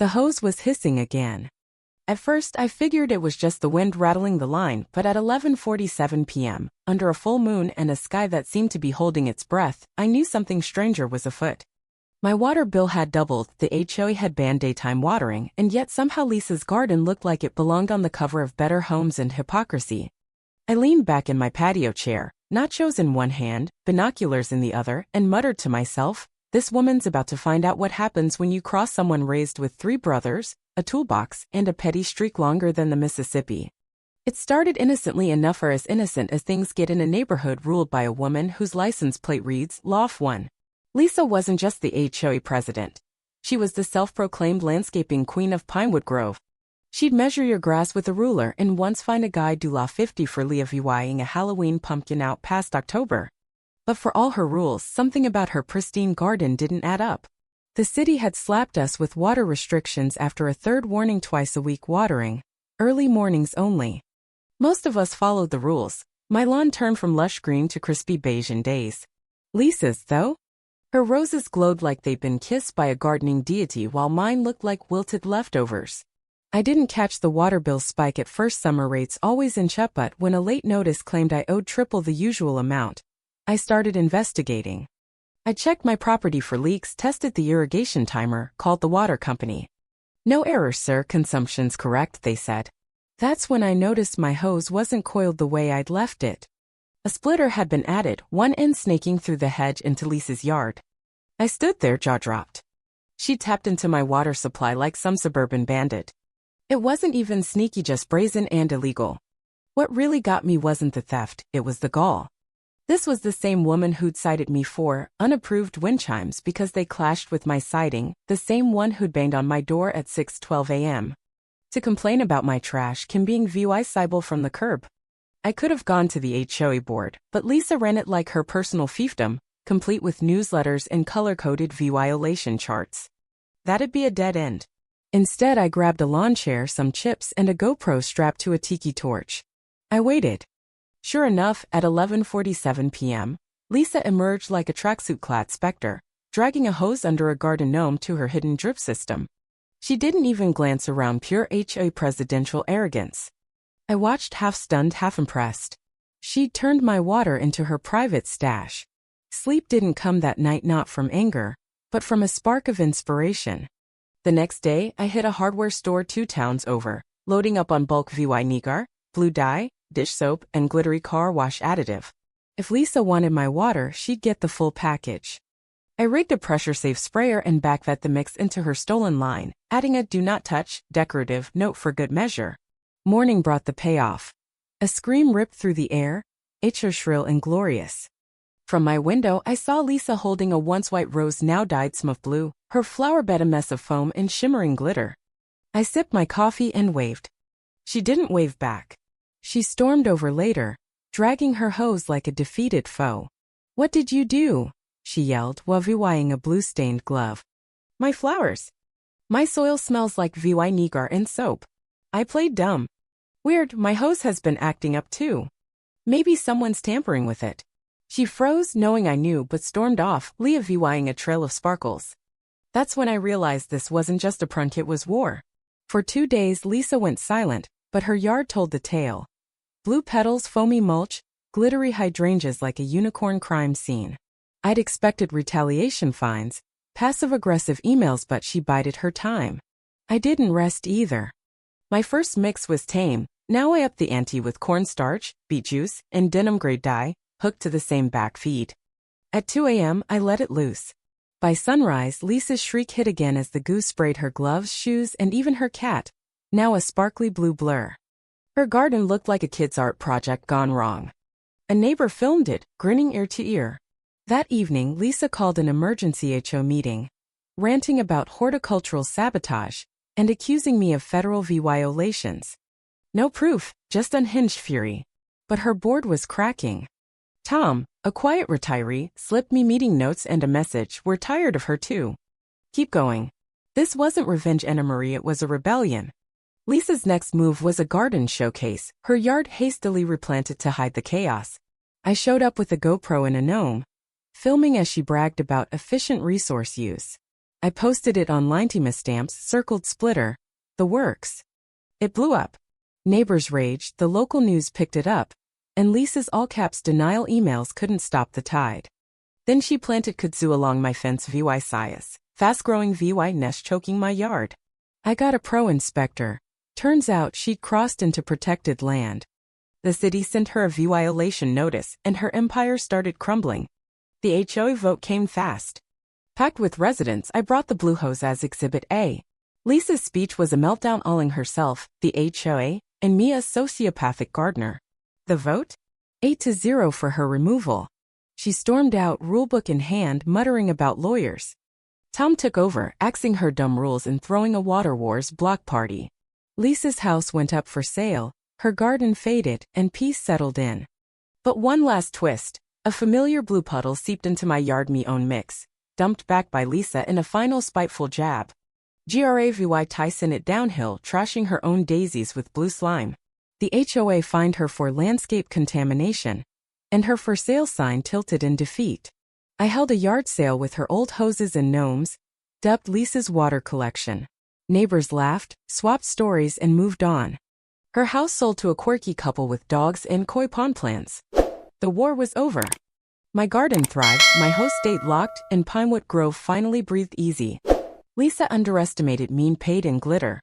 The hose was hissing again. At first, I figured it was just the wind rattling the line, but at 11:47 p.m., under a full moon and a sky that seemed to be holding its breath, I knew something stranger was afoot. My water bill had doubled, the HOA had banned daytime watering, and yet somehow Lisa's garden looked like it belonged on the cover of Better Homes and Hypocrisy. I leaned back in my patio chair, nachos in one hand, binoculars in the other, and muttered to myself, this woman's about to find out what happens when you cross someone raised with 3 brothers, a toolbox, and a petty streak longer than the Mississippi. It started innocently enough, or as innocent as things get in a neighborhood ruled by a woman whose license plate reads, Lof 1. Lisa wasn't just the HOA president. She was the self-proclaimed landscaping queen of Pinewood Grove. She'd measure your grass with a ruler and once find a guy do law 50 for levying a Halloween pumpkin out past October. But for all her rules, something about her pristine garden didn't add up. The city had slapped us with water restrictions after a 3rd warning twice a week watering, early mornings only. Most of us followed the rules. My lawn turned from lush green to crispy beige in days. Lisa's, though? Her roses glowed like they'd been kissed by a gardening deity while mine looked like wilted leftovers. I didn't catch the water bill spike at first. Summer rates always inch up, but when a late notice claimed I owed triple the usual amount, I started investigating. I checked my property for leaks, tested the irrigation timer, called the water company. No errors, sir, consumption's correct, they said. That's when I noticed my hose wasn't coiled the way I'd left it. A splitter had been added, one end snaking through the hedge into Lisa's yard. I stood there, jaw-dropped. She tapped into my water supply like some suburban bandit. It wasn't even sneaky, just brazen and illegal. What really got me wasn't the theft, it was the gall. This was the same woman who'd cited me for unapproved wind chimes because they clashed with my siding, the same one who'd banged on my door at 6:12 a.m. to complain about my trash can being viewable from the curb. I could have gone to the HOA board, but Lisa ran it like her personal fiefdom, complete with newsletters and color-coded violation charts. That'd be a dead end. Instead, I grabbed a lawn chair, some chips, and a GoPro strapped to a tiki torch. I waited. Sure enough, at 11:47 p.m., Lisa emerged like a tracksuit-clad specter, dragging a hose under a garden gnome to her hidden drip system. She didn't even glance around, pure HOA presidential arrogance. I watched, half stunned, half impressed. She'd turned my water into her private stash. Sleep didn't come that night, not from anger, but from a spark of inspiration. The next day, I hit a hardware store 2 towns over, loading up on bulk Vinegar, blue dye, dish soap, and glittery car wash additive. If Lisa wanted my water, she'd get the full package. I rigged a pressure-safe sprayer and backfed the mix into her stolen line, adding a do not touch decorative note for good measure. Morning brought the payoff. A scream ripped through the air, HO shrill and glorious. From my window, I saw Lisa holding a once white rose now dyed smoke blue, her flower bed a mess of foam and shimmering glitter. I sipped my coffee and waved. She didn't wave back. She stormed over later, dragging her hose like a defeated foe. What did you do? She yelled while viewing a blue-stained glove. My flowers. My soil smells like Vinegar and soap. I played dumb. Weird, my hose has been acting up too. Maybe someone's tampering with it. She froze, knowing I knew, but stormed off, levying a trail of sparkles. That's when I realized this wasn't just a prank, it was war. For 2 days, Lisa went silent, but her yard told the tale. Blue petals, foamy mulch, glittery hydrangeas like a unicorn crime scene. I'd expected retaliation fines, passive-aggressive emails, but she bided her time. I didn't rest either. My first mix was tame. Now I upped the ante with cornstarch, beet juice, and denim-grade dye, hooked to the same back feed. At 2 a.m., I let it loose. By sunrise, Lisa's shriek hit again as the goose sprayed her gloves, shoes, and even her cat, now a sparkly blue blur. Her garden looked like a kid's art project gone wrong. A neighbor filmed it, grinning ear to ear. That evening, Lisa called an emergency HO meeting, ranting about horticultural sabotage and accusing me of federal violations. No proof, just unhinged fury. But her board was cracking. Tom, a quiet retiree, slipped me meeting notes and a message. We're tired of her too. Keep going. This wasn't revenge, Anna Marie, it was a rebellion. Lisa's next move was a garden showcase, her yard hastily replanted to hide the chaos. I showed up with a GoPro and a gnome, filming as she bragged about efficient resource use. I posted it online. Team stamps, circled splitter. The works. It blew up. Neighbors raged, the local news picked it up, and Lisa's all-caps denial emails couldn't stop the tide. Then she planted kudzu along my fence. VY sias. Fast-growing VY nest choking my yard. I got a pro inspector. Turns out she'd crossed into protected land. The city sent her a violation notice, and her empire started crumbling. The HOA vote came fast. Packed with residents, I brought the blue hose as Exhibit A. Lisa's speech was a meltdown, alling herself, the HOA, and me a sociopathic gardener. The vote? 8-0 for her removal. She stormed out, rulebook in hand, muttering about lawyers. Tom took over, axing her dumb rules and throwing a water wars block party. Lisa's house went up for sale, her garden faded, and peace settled in. But one last twist. A familiar blue puddle seeped into my yard. Me own mix, dumped back by Lisa in a final spiteful jab. Gravy Tyson it downhill, trashing her own daisies with blue slime. The HOA fined her for landscape contamination, and her for sale sign tilted in defeat. I held a yard sale with her old hoses and gnomes, dubbed Lisa's water collection. Neighbors laughed, swapped stories, and moved on. Her house sold to a quirky couple with dogs and koi pond plants. The war was over. My garden thrived, my host stayed locked, and Pinewood Grove finally breathed easy. Lisa underestimated mean paid in glitter.